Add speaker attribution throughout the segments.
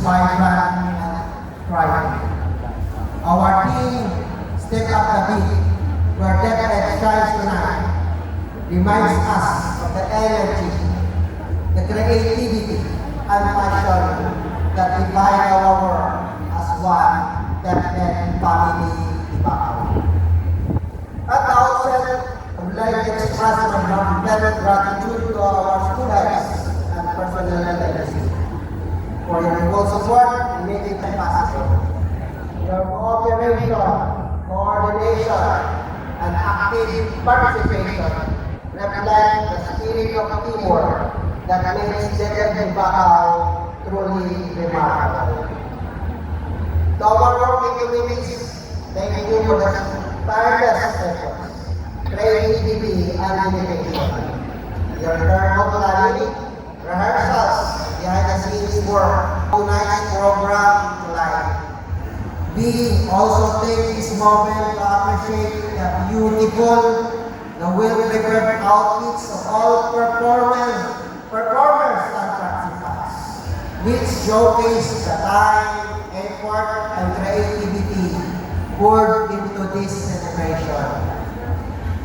Speaker 1: vibrant and thriving. Our team step up the beat where DepEd shines tonight reminds us of the energy, the creativity, and passion that divide our world as one DepEd family Ibakaw. At the outset, I would like to express my heartfelt gratitude to our school heads and personnel legacy for your full support in making it possible. Your cooperation, coordination, and active participation reflect the spirit of teamwork that makes DepEd Ibakaw truly remarkable. To our working committees, thank you for the tireless efforts, creativity, and dedication. Your careful planning, rehearsals, behind-the-scenes work, tonight's program to life. We also take this moment to appreciate the beautiful, the well-prepared outfits of all performers and participants, which showcase the time, effort, and creativity poured into this celebration.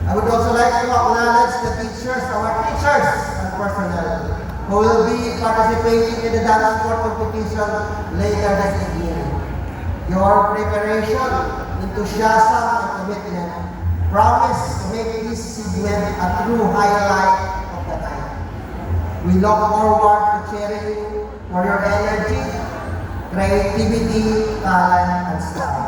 Speaker 1: I would also like to acknowledge the teachers, our teachers and personnel, who will be participating in the dance sport competition later this evening. Your preparation, enthusiasm, and commitment promise to make this segment a true highlight of the night. We look forward to cheering you for your energy, creativity, talent, and style.